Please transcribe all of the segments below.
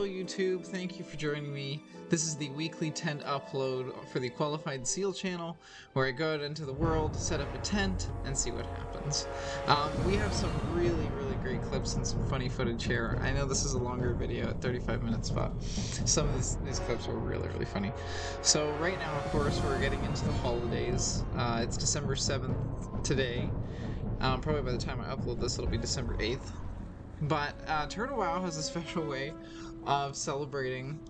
YouTube, thank you for joining me. This is the weekly tent upload for the Qualified Seal channel, where I go out into the world, set up a tent, and see what happens. We have some really great clips and some funny footage here. I know this is a longer video at 35 minutes, but some of these clips were really funny. So right now, of course, we're getting into the holidays. It's December 7th today. Probably by the time I upload this, it'll be December 8th. But Turtle Wow has a special way of celebrating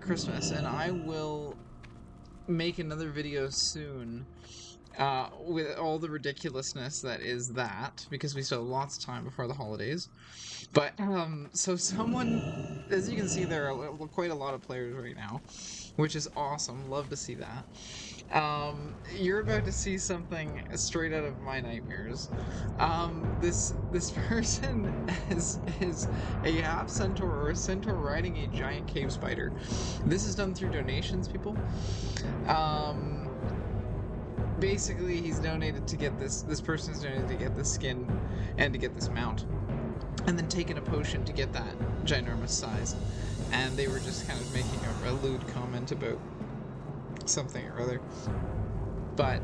Christmas, and I will make another video soon with all the ridiculousness that is that, because we still have lots of time before the holidays. But so someone, as you can see, there are quite a lot of players right now, which is awesome. Love to see that. You're about to see something straight out of my nightmares. This person is a half centaur or a centaur riding a giant cave spider. This is done through donations, people. Basically, he's donated to get this person's donated to get this skin and to get this mount, and then taken a potion to get that ginormous size. And they were just kind of making a lewd comment about something or other. But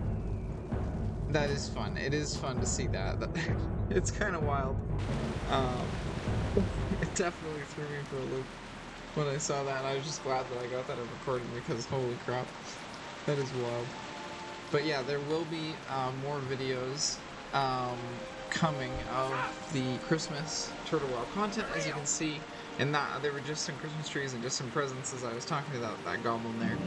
that is fun. It is fun to see that. It's kind of wild. It definitely threw me for a loop when I saw that, and I was just glad that I got that recorded, because holy crap, that is wild. But yeah, there will be more videos coming of the Christmas Turtle Wow content, as you can see. And that there were just some Christmas trees and just some presents as I was talking to that goblin there.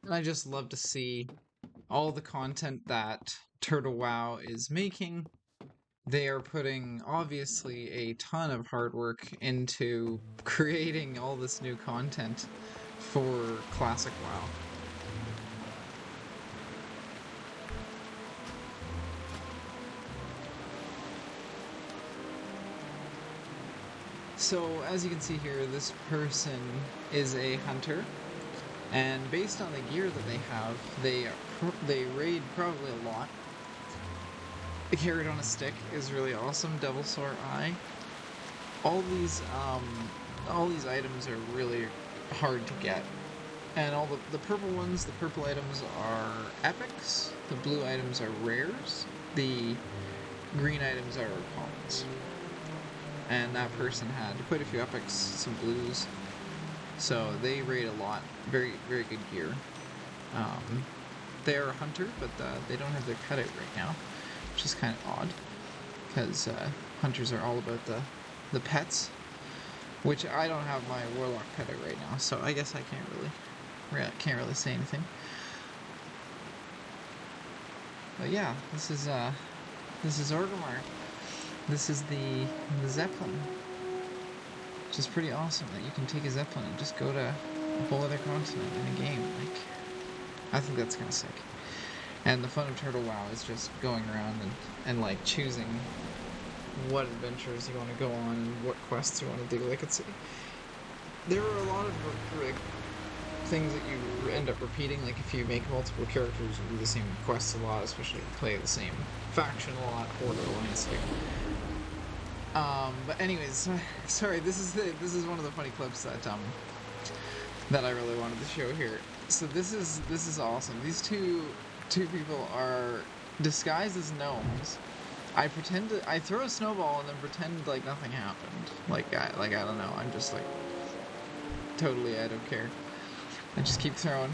And I just love to see all the content that Turtle Wow is making. They are putting, obviously, a ton of hard work into creating all this new content for Classic WoW. So, as you can see here, this person is a hunter, and based on the gear that they have, they raid probably a lot. The carrot on a stick is really awesome. Devil Sore Eye. All these items are really hard to get, and all the purple ones, the purple items are epics. The blue items are rares. The green items are commons. And that person had quite a few epics, some blues, so they raid a lot. Very good gear. They are a hunter, but they don't have their cutout right now, which is kind of odd, because hunters are all about the pets, which I don't have my warlock cutout right now, so I guess I can't really say anything. But yeah, this is Orgrimmar. This is the Zeppelin, which is pretty awesome that you can take a Zeppelin and just go to a whole other continent in a game. Like, I think that's kind of sick. And the fun of Turtle Wow is just going around and like choosing what adventures you want to go on and what quests you want to do. Like, there are a lot of things that you end up repeating. Like, if you make multiple characters, you do the same quests a lot, especially if you play the same faction a lot, Horde or Landscape. But anyways, sorry, this is one of the funny clips that I really wanted to show here. So this is awesome. These two people are disguised as gnomes. I throw a snowball and then pretend like nothing happened. Like I don't know. I'm just like totally, I don't care. I just keep throwing,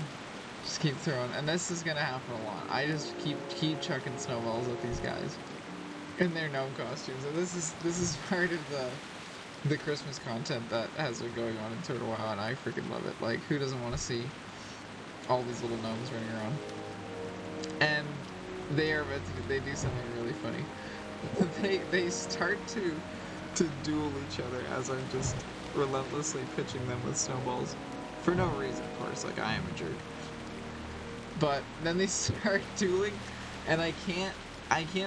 and this is gonna happen a lot. I just keep chucking snowballs at these guys in their gnome costumes, and this is part of the Christmas content that has been going on in Turtle WoW, and I freaking love it. Like, who doesn't want to see all these little gnomes running around? And they do something really funny. They start to duel each other as I'm just relentlessly pitching them with snowballs. For no reason, of course, like I am a jerk. But then they start dueling, and I can't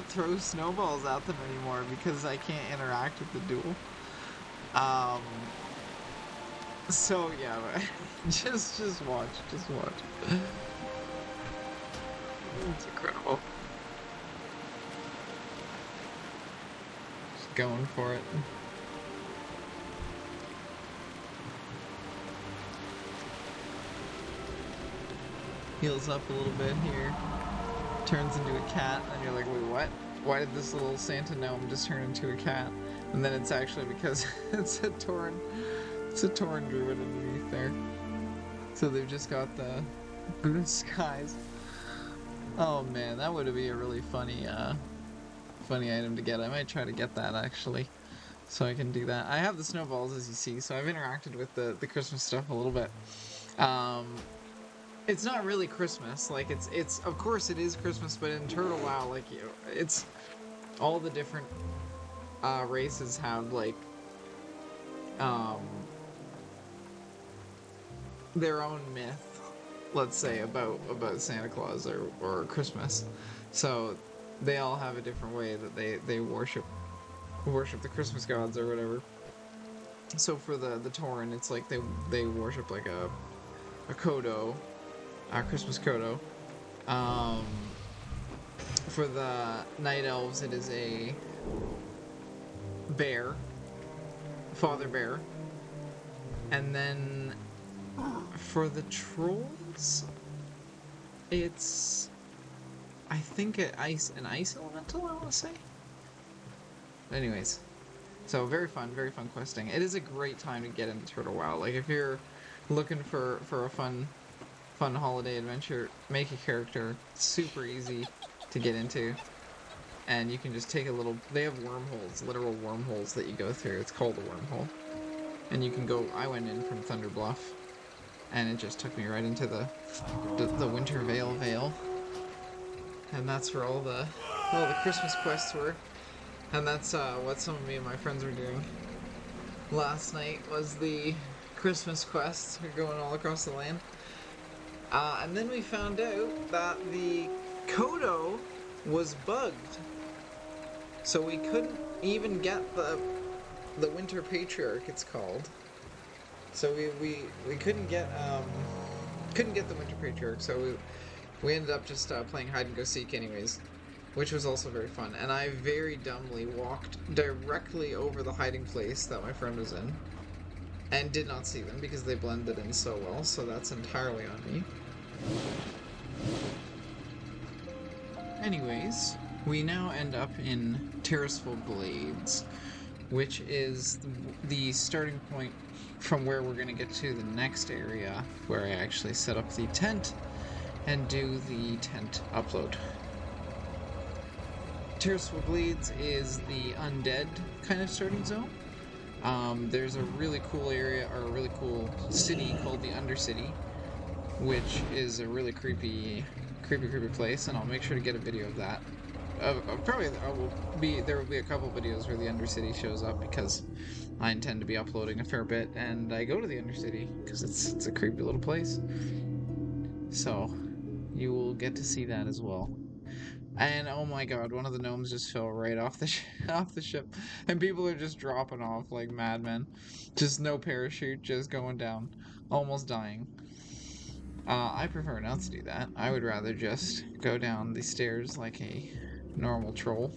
throw snowballs at them anymore because I can't interact with the duel. So yeah, just watch. It's incredible. going for it. Heals up a little bit here. Turns into a cat, and you're like, wait, what? Why did this little Santa gnome just turn into a cat? And then it's actually because it's a Tauren druid underneath there. So they've just got the blue skies. Oh man, that would be a really funny item to get. I might try to get that actually, so I can do that. I have the snowballs, as you see, so I've interacted with the Christmas stuff a little bit. It's not really Christmas. Like it's of course it is Christmas, but in Turtle WoW, like it's all the different races have like their own myth, let's say, about Santa Claus or Christmas. So they all have a different way that they worship the Christmas gods or whatever. So for the Tauren, it's like they worship like a Kodo, a Christmas Kodo. For the Night Elves, it is a bear, Father Bear. And then for the Trolls, it's, I think, an ice elemental, I want to say. Anyways, so very fun questing. It is a great time to get into Turtle WoW. Like if you're looking for a fun holiday adventure, make a character. It's super easy to get into, and you can just take a little. They have wormholes, literal wormholes that you go through. It's called a wormhole, and you can go. I went in from Thunder Bluff, and it just took me right into the Wintervale Vale, and that's where all the Christmas quests were. And that's what some of me and my friends were doing last night, was the Christmas quests. We're going all across the land. And then we found out that the Kodo was bugged. So we couldn't even get the Winter Patriarch, it's called. So we couldn't get the Winter Patriarch, so we ended up just playing hide and go seek anyways, which was also very fun. And I very dumbly walked directly over the hiding place that my friend was in and did not see them because they blended in so well, so that's entirely on me. Anyways, we now end up in Tirisfal Glades, which is the starting point from where we're going to get to the next area, where I actually set up the tent and do the tent upload. Tirisfal Glades is the undead kind of starting zone. There's a really cool area, or a really cool city called the Undercity, which is a really creepy place, and I'll make sure to get a video of that. Probably there will be a couple videos where the Undercity shows up, because I intend to be uploading a fair bit, and I go to the Undercity because it's a creepy little place. So you will get to see that as well. And oh my god, one of the gnomes just fell right off the off the ship, and people are just dropping off like madmen, just no parachute, just going down, almost dying. I prefer not to do that. I would rather just go down the stairs like a normal troll.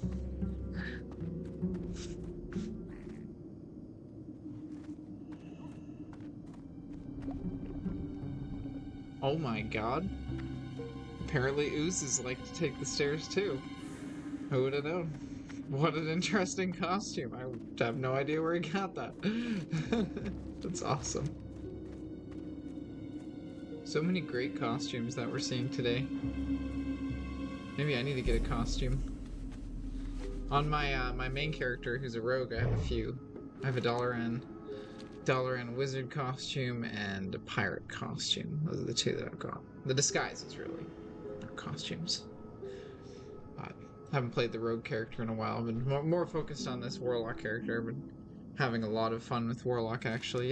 Oh my god. Apparently oozes like to take the stairs too. Who would have known? What an interesting costume. I have no idea where he got that. That's awesome. So many great costumes that we're seeing today. Maybe I need to get a costume. On my my main character, who's a rogue, I have a few. I have a Dalaran wizard costume and a pirate costume. Those are the two that I've got. The disguises, really, are costumes. I haven't played the rogue character in a while. I've been more focused on this warlock character. I've been having a lot of fun with warlock, actually.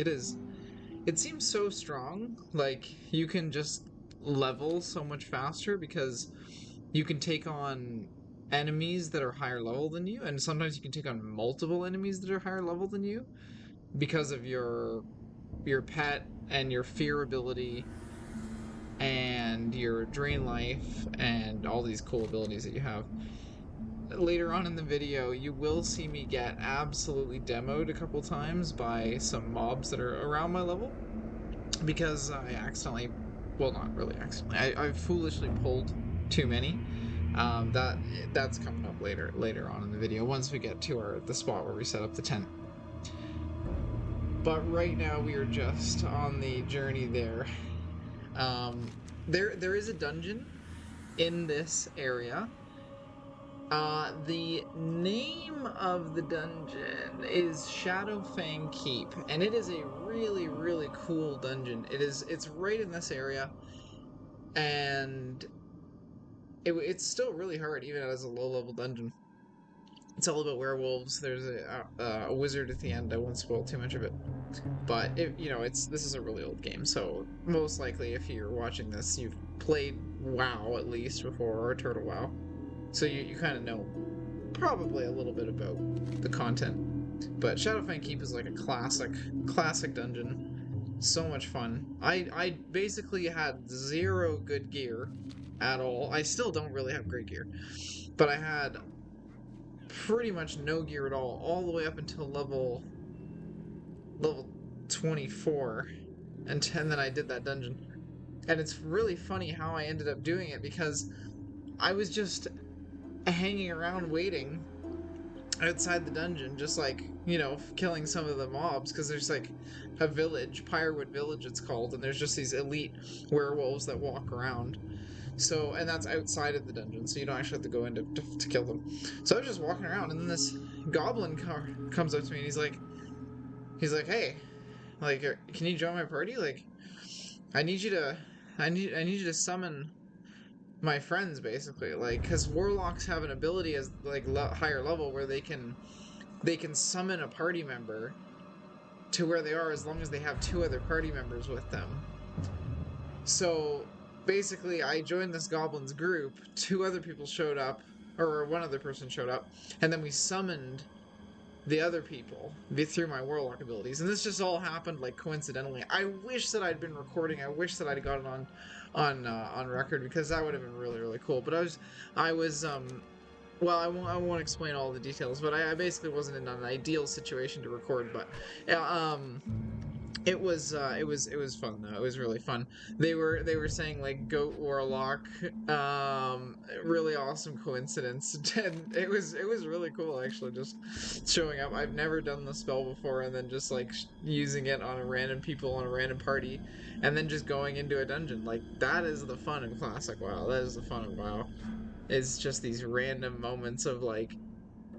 It seems so strong. Like, you can just level so much faster because you can take on enemies that are higher level than you, and sometimes you can take on multiple enemies that are higher level than you because of your pet and your fear ability and your drain life and all these cool abilities that you have. later on in the video, you will see me get absolutely demoed a couple times by some mobs that are around my level, because I accidentally, well, not really accidentally, I foolishly pulled too many. That's coming up later on in the video once we get to the spot where we set up the tent. But right now we are just on the journey there. There is a dungeon in this area. The name of the dungeon is Shadowfang Keep, and it is a really, really cool dungeon. It's right in this area, and it's still really hard, even as a low-level dungeon. It's all about werewolves. There's a wizard at the end. I won't spoil too much of it, but this is a really old game, so most likely if you're watching this, you've played WoW at least before, or Turtle WoW. So you kind of know probably a little bit about the content. But Shadowfang Keep is like a classic dungeon. So much fun. I basically had zero good gear at all. I still don't really have great gear. But I had pretty much no gear at all the way up until level 24. And then I did that dungeon. And it's really funny how I ended up doing it, because I was just hanging around waiting outside the dungeon, just like, killing some of the mobs, because there's like a village, Pyrewood Village it's called, and there's just these elite werewolves that walk around. So, and that's outside of the dungeon, so you don't actually have to go in to kill them. So I was just walking around, and then this goblin comes up to me, and he's like, hey, like, can you join my party? Like, I need you to summon my friends, basically, like, because warlocks have an ability as like higher level where they can summon a party member to where they are, as long as they have 2 other party members with them. So basically I joined this goblin's group, 2 other people showed up, or 1 other person showed up, and then we summoned the other people through my warlock abilities, and this just all happened like coincidentally. I wish that I'd been recording. I wish that I'd got it on record, because that would have been really, really cool. But I was well, I won't explain all the details, but I basically wasn't in an ideal situation to record. But it was fun though. It was really fun. They were saying like goat warlock, really awesome coincidence, and it was really cool actually, just showing up. I've never done the spell before, and then just like using it on a random people on a random party, and then just going into a dungeon. Like, that is the fun of classic WoW. That is the fun of WoW. It's just these random moments of like,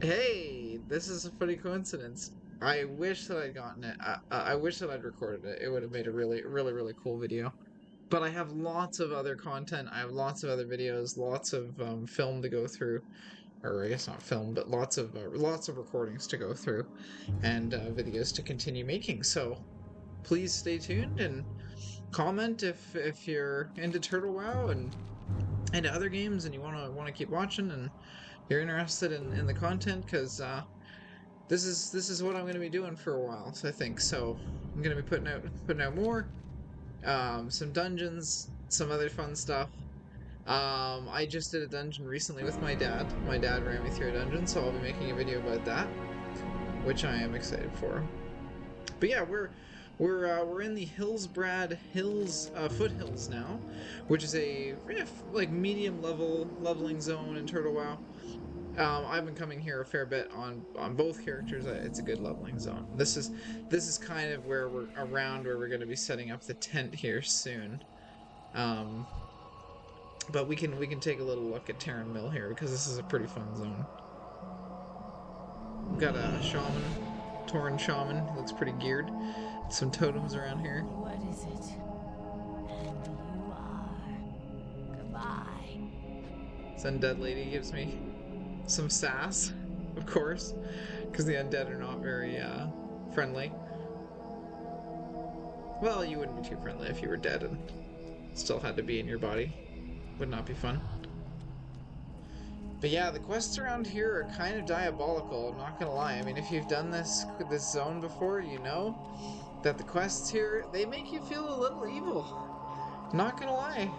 hey, this is a funny coincidence. I wish that I'd gotten it. I wish that I'd recorded it. It would have made a really, really, really cool video. But I have lots of other content. I have lots of other videos, lots of film to go through, or I guess not film, but lots of recordings to go through, and videos to continue making. So please stay tuned and comment if you're into Turtle WoW and into other games, and you want to keep watching, and you're interested in the content, because this is what I'm going to be doing for a while. So I think so. I'm going to be putting out more, some dungeons, some other fun stuff. I just did a dungeon recently with my dad. My dad ran me through a dungeon, so I'll be making a video about that, which I am excited for. But yeah, we're in the hillsbrad foothills now, which is a like medium leveling zone in Turtle WoW. I've been coming here a fair bit on both characters. It's a good leveling zone. This is kind of where we're going to be setting up the tent here soon. But we can take a little look at Terran Mill here, because this is a pretty fun zone. We've got a shaman, Tauren shaman. Looks pretty geared. Some totems around here. What is it? And you are. Goodbye. This undead lady gives me some sass, of course, because the undead are not very friendly. Well, you wouldn't be too friendly if you were dead and still had to be in your body. Would not be fun. But yeah, the quests around here are kind of diabolical, I'm not gonna lie. I mean, if you've done this zone before, you know that the quests here, they make you feel a little evil. Not gonna lie.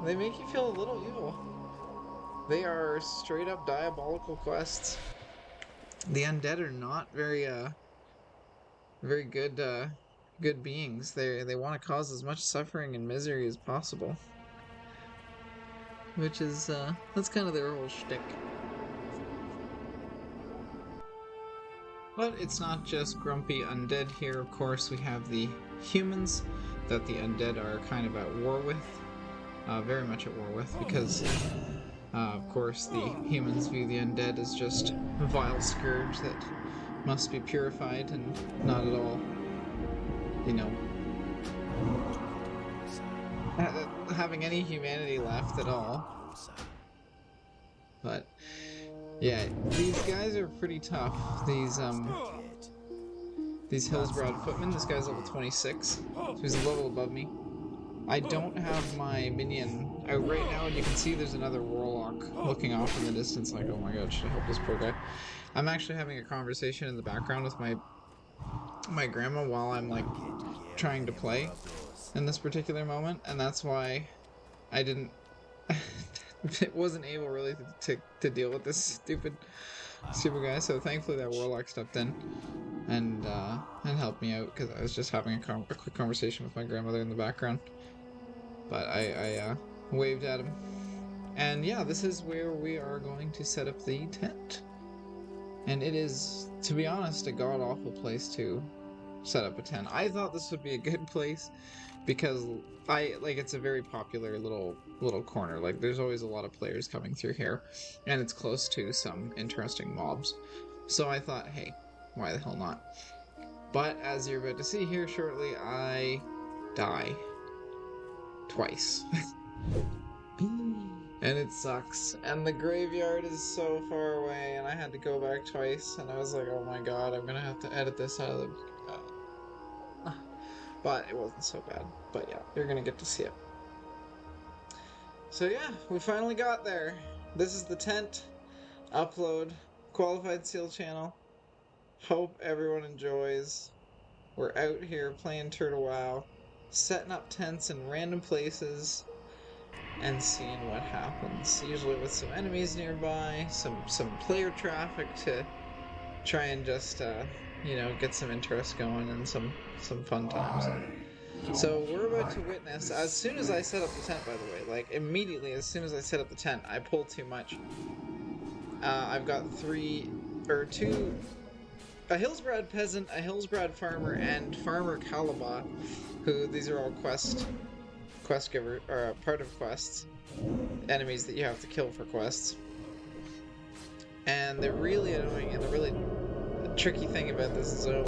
They make you feel a little evil. They are straight up diabolical quests. The undead are not very good good beings. They want to cause as much suffering and misery as possible. Which is that's kind of their whole shtick. But it's not just grumpy undead here, of course. We have the humans that the undead are kind of at war with. Very much at war with, because of course the humans view the undead as just a vile scourge that must be purified and not at all, you know, having any humanity left at all. But yeah, these guys are pretty tough. These hillsbrad footmen. This guy's level 26, so he's a level above me. I don't have my minion out right now, and you can see there's another warlock looking off in the distance like, oh my god, should I help this poor guy? I'm actually having a conversation in the background with my grandma while I'm like trying to play in this particular moment, and that's why I didn't wasn't able really to deal with this stupid guy. So thankfully that warlock stepped in and helped me out, because I was just having a quick conversation with my grandmother in the background. But I waved at him. And yeah, this is where we are going to set up the tent. And it is, to be honest, a god-awful place to set up a tent. I thought this would be a good place because it's a very popular little corner. Like, there's always a lot of players coming through here, and it's close to some interesting mobs. So I thought, hey, why the hell not? But as you're about to see here shortly, I die. Twice. And it sucks. And the graveyard is so far away, and I had to go back twice, and I was like, oh my god, I'm gonna have to edit this out of the... But it wasn't so bad. But yeah, you're gonna get to see it. So yeah, we finally got there. This is the tent. Upload. Qualified Seal channel. Hope everyone enjoys. We're out here playing Turtle WoW, setting up tents in random places, and seeing what happens. Usually with some enemies nearby, some player traffic to try and just get some interest going and some fun times. So we're about to witness, as soon as I set up the tent, by the way, like immediately as soon as I set up the tent, I pulled too much. I've got two, a hillsbrad peasant, a hillsbrad farmer, and farmer Calaba, who these are all quest giver, or part of quests, enemies that you have to kill for quests. And they're really annoying, and the really tricky thing about this zone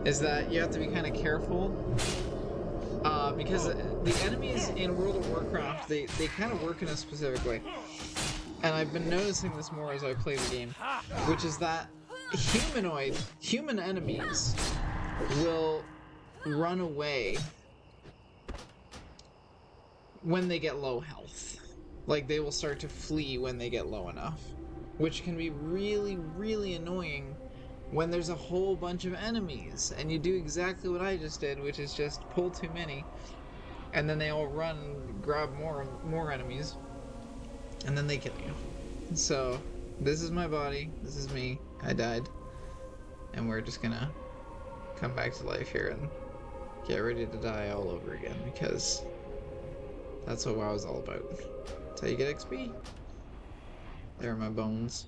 is that you have to be kind of careful, because the enemies in World of Warcraft, they kind of work in a specific way. And I've been noticing this more as I play the game, which is that human enemies will run away when they get low health. Like, they will start to flee when they get low enough, which can be really, really annoying when there's a whole bunch of enemies and you do exactly what I just did, which is just pull too many, and then they all run and grab more enemies, and then they kill you. So this is my body, this is me, I died, and we're just gonna come back to life here and get ready to die all over again, because that's what WoW is all about. That's how you get XP. There are my bones.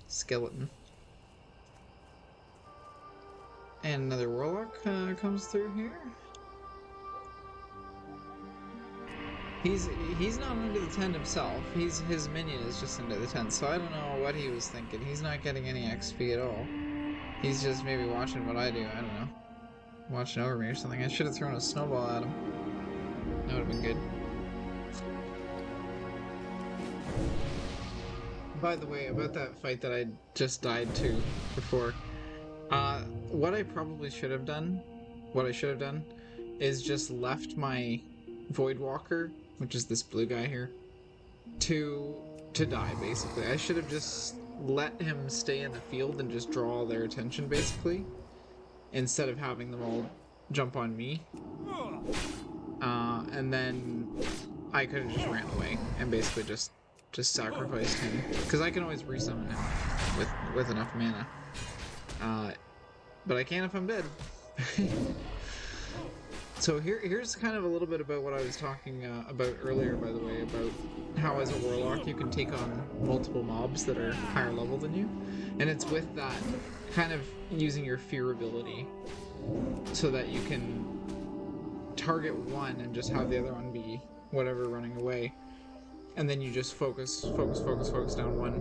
Skeleton. And another warlock comes through here. He's not under the tent himself. His minion is just under the tent. So I don't know what he was thinking. He's not getting any XP at all. He's just maybe watching what I do. I don't know. Watching over me or something. I should have thrown a snowball at him. That would have been good. By the way, about that fight that I just died to before, what I probably should have done, is just left my Voidwalker, which is this blue guy here, to die, basically. I should have just let him stay in the field and just draw all their attention, basically, instead of having them all jump on me. And then I could have just ran away and basically just just sacrificed him, because I can always resummon him with enough mana. But I can't if I'm dead. So here's kind of a little bit about what I was talking about earlier, by the way, about how as a warlock you can take on multiple mobs that are higher level than you, and it's with that kind of using your fear ability so that you can target one and just have the other one be whatever running away, and then you just focus down one,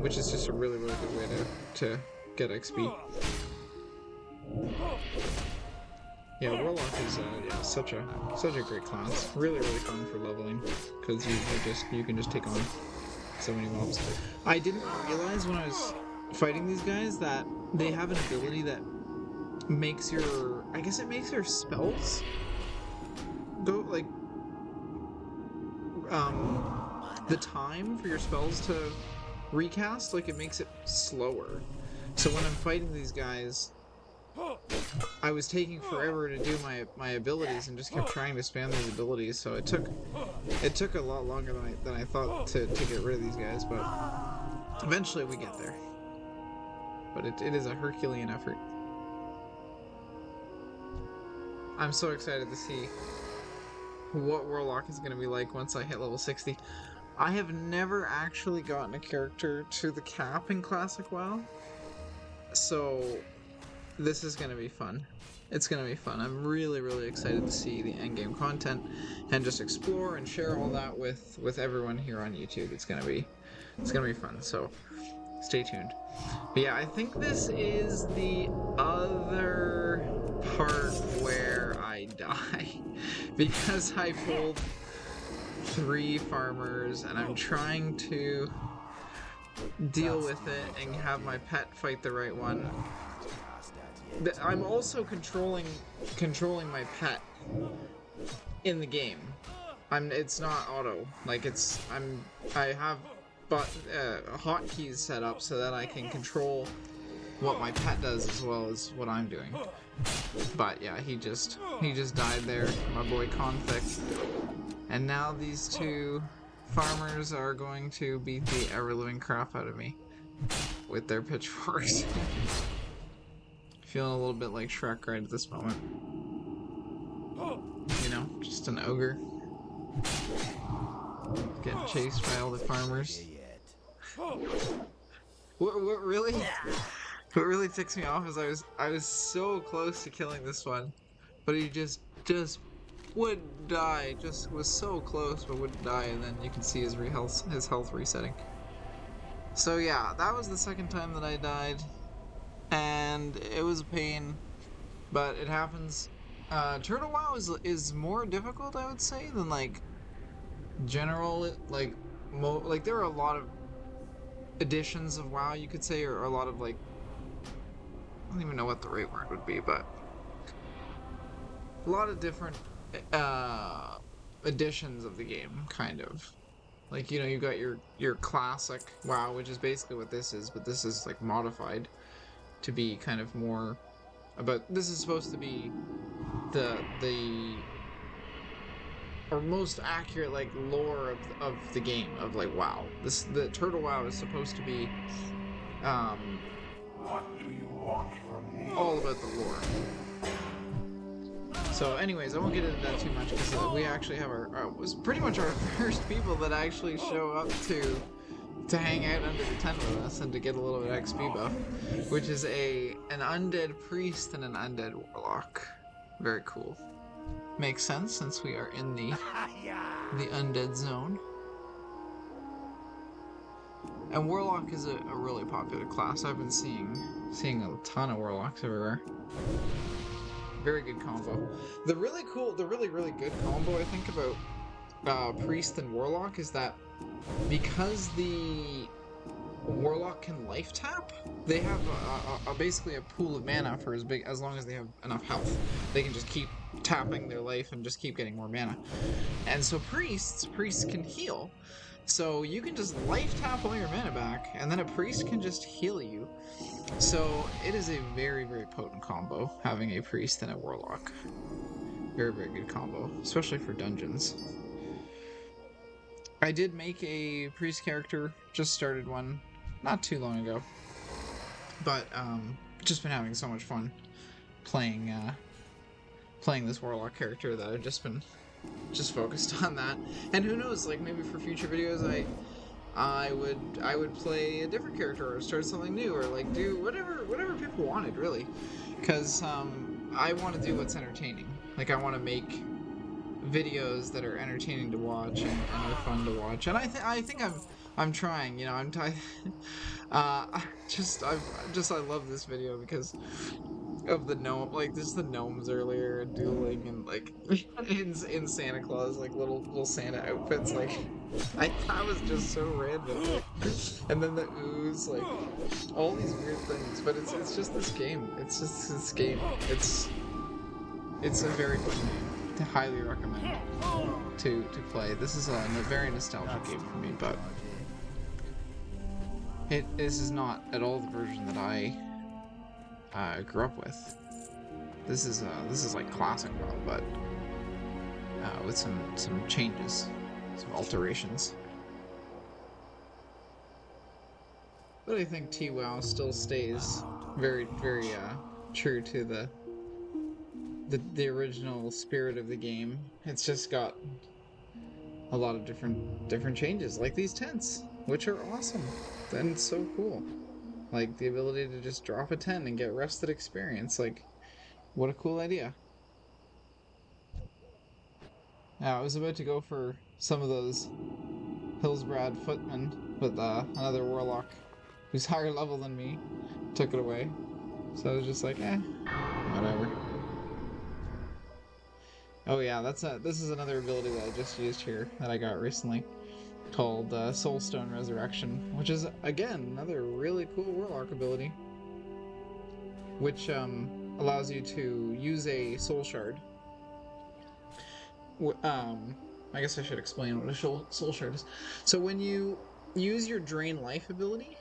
which is just a really good way to get XP. Yeah, Warlock is yeah, such a great class. Really fun for leveling, because you can just take on so many mobs. I didn't realize when I was fighting these guys that they have an ability that makes your, I guess it makes your spells go like the time for your spells to recast, like it makes it slower. So when I'm fighting these guys, I was taking forever to do my abilities and just kept trying to spam these abilities, so it took a lot longer than I thought to get rid of these guys, but eventually we get there. But it is a Herculean effort. I'm so excited to see what Warlock is going to be like once I hit level 60. I have never actually gotten a character to the cap in Classic WoW, so this is going to be fun. It's going to be fun. I'm really excited to see the endgame content and just explore and share all that with everyone here on YouTube. It's going to be fun, so stay tuned. But yeah, I think this is the other part where I die because I pulled 3 farmers and I'm trying to deal with it and have my pet fight the right one. I'm also controlling my pet in the game. It's not auto. Like I have hotkeys set up so that I can control what my pet does as well as what I'm doing. But yeah, he just died there, my boy Conflict. And now these 2 farmers are going to beat the ever-living crap out of me with their pitchforks. Feeling a little bit like Shrek right at this moment. You know, just an ogre. Getting chased by all the farmers. What really ticks me off is I was so close to killing this one, but he just wouldn't die. Just was so close but wouldn't die, and then you can see his health resetting. So yeah, that was the second time that I died, and it was a pain, but it happens. Turtle WoW is more difficult, I would say, than like general like there are a lot of editions of WoW, you could say, or a lot of like, I don't even know what the right word would be, but a lot of different editions of the game, kind of. Like, you know, you got your classic WoW, which is basically what this is, but this is like modified to be kind of more about, this is supposed to be the or most accurate like lore of the game, of like WoW. The Turtle WoW is supposed to be What do you want from me? all about the lore. So anyways, I won't get into that too much because we actually have our was pretty much our first people that actually show up to hang out under the tent with us and to get a little bit of XP buff, which is an undead priest and an undead warlock. Very cool. Makes sense since we are in the undead zone. And warlock is a really popular class. I've been seeing a ton of warlocks everywhere. Very good combo. The really good combo I think about priest and warlock is that because the warlock can life tap, they have basically a pool of mana for as long as they have enough health. They can just keep tapping their life and just keep getting more mana. And so priests can heal. So you can just life tap all your mana back, and then a priest can just heal you. So it is a very potent combo, having a priest and a warlock. Very good combo, especially for dungeons. I did make a priest character, just started one not too long ago. But just been having so much fun playing playing this warlock character that I've just been focused on that. And who knows, like maybe for future videos I would play a different character or start something new or like do whatever people wanted really. Cuz I want to do what's entertaining. Like I want to make videos that are entertaining to watch and are fun to watch. And I think I'm trying, you know, I love this video because of the gnome, like just the gnomes earlier and dueling and like in Santa Claus, like little Santa outfits. Like that was just so random. Like, and then the ooze, like all these weird things. But it's just this game. It's just this game. It's a very fun game. To highly recommend to play. This is a very nostalgic game for me, but this is not at all the version that I grew up with. This is like classic WoW, but with some changes, some alterations. But I think TWoW still stays very true to the original spirit of the game. It's just got a lot of different changes, like these tents, which are awesome. And it's so cool. Like the ability to just drop a tent and get rested experience. Like, what a cool idea. I was about to go for some of those hillsbrad footmen, but another warlock who's higher level than me took it away. So I was just like, whatever. Oh yeah, this is another ability that I just used here that I got recently, called Soulstone Resurrection, which is again another really cool warlock ability, which allows you to use a soul shard. I guess I should explain what a soul shard is. So when you use your drain life ability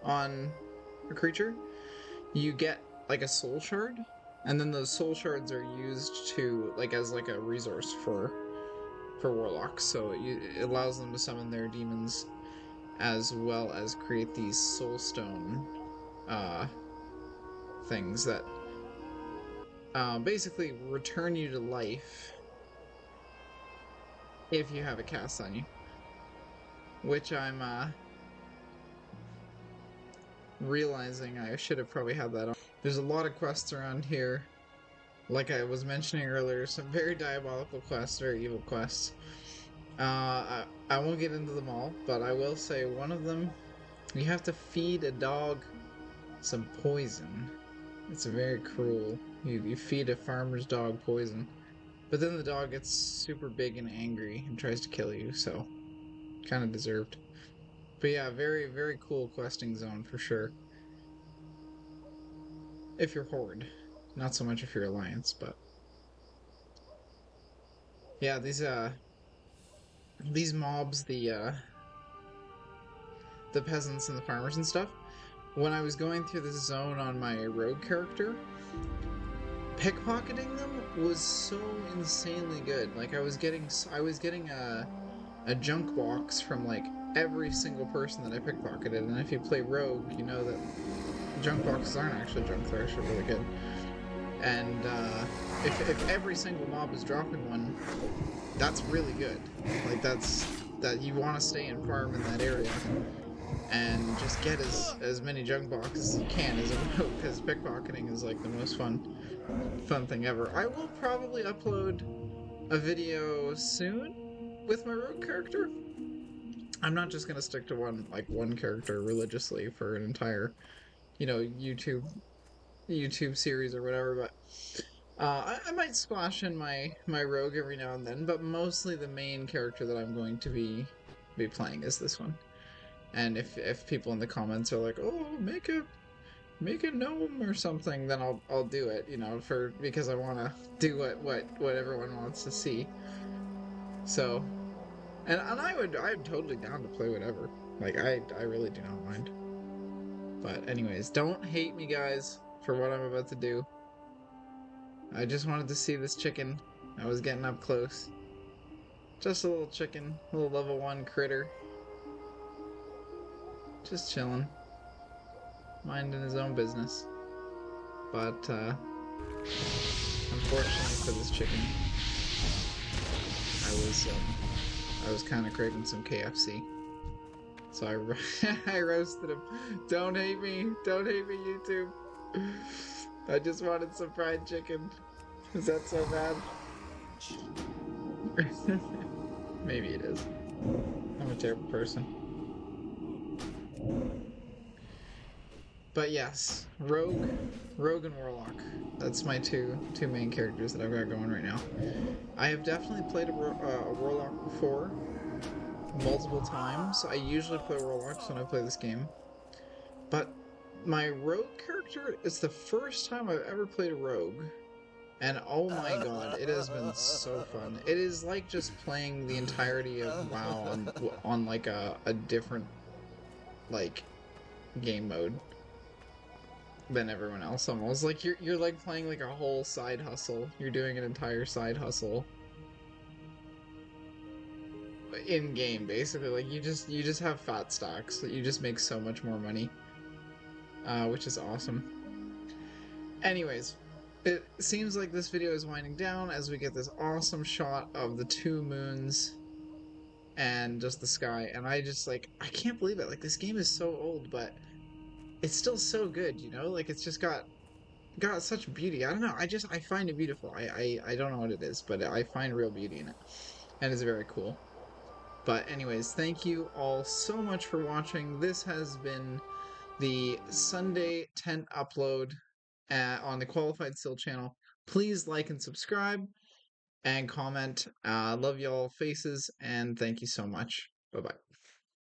on a creature, you get like a soul shard, and then those soul shards are used to like as like a resource for warlocks. So it allows them to summon their demons as well as create these soulstone things that basically return you to life if you have a cast on you. Which I'm realizing I should have probably had that on. There's a lot of quests around here. Like I was mentioning earlier, some very diabolical quests, very evil quests. I won't get into them all, but I will say one of them, you have to feed a dog some poison. It's very cruel. You feed a farmer's dog poison, but then the dog gets super big and angry and tries to kill you, so kind of deserved. But yeah, very cool questing zone for sure. If you're Horde, not so much if you're Alliance, but yeah, these mobs, the peasants and the farmers and stuff. When I was going through this zone on my rogue character, pickpocketing them was so insanely good. Like I was getting a junk box from like every single person that I pickpocketed, and if you play rogue, you know that junk boxes aren't actually junk; they're actually really good. And if every single mob is dropping one, that's really good. Like that you want to stay and farm in that area and just get as many junk boxes as you can as a rogue, because pickpocketing is like the most fun thing ever. I will probably upload a video soon with my rogue character. I'm not just gonna stick to one character religiously for an entire, YouTube series or whatever, but I might splash in my rogue every now and then, but mostly the main character that I'm going to be playing is this one. And if people in the comments are like, "Oh, make a gnome or something," then I'll do it, because I want to do what everyone wants to see. So, and I'm totally down to play whatever. Like I really do not mind. But anyways, don't hate me, guys, for what I'm about to do. I just wanted to see this chicken. I was getting up close. Just a little chicken, a little level 1 critter. Just chilling, minding his own business. But, unfortunately for this chicken, I was kind of craving some KFC. So I roasted him. Don't hate me, YouTube. I just wanted some fried chicken. Is that so bad? Maybe it is. I'm a terrible person. But yes, Rogue and Warlock. That's my two main characters that I've got going right now. I have definitely played a Warlock before, multiple times. I usually play Warlocks when I play this game. But my Rogue character is the first time I've ever played a Rogue. And oh my god, it has been so fun. It is like just playing the entirety of WoW on like a different like game mode than everyone else almost. Like you're like playing like a whole side hustle. You're doing an entire side hustle in game basically. Like you just have fat stocks. You just make so much more money. Which is awesome. Anyways, it seems like this video is winding down as we get this awesome shot of the two moons and just the sky, and I just like I can't believe it. Like this game is so old, but it's still so good, you know? Like it's just got such beauty. I don't know. I find it beautiful. I don't know what it is, but I find real beauty in it. And it's very cool. But anyways, thank you all so much for watching. This has been the Sunday tent upload on the Qualified Still channel. Please like and subscribe and comment. Love y'all faces and thank you so much. Bye bye.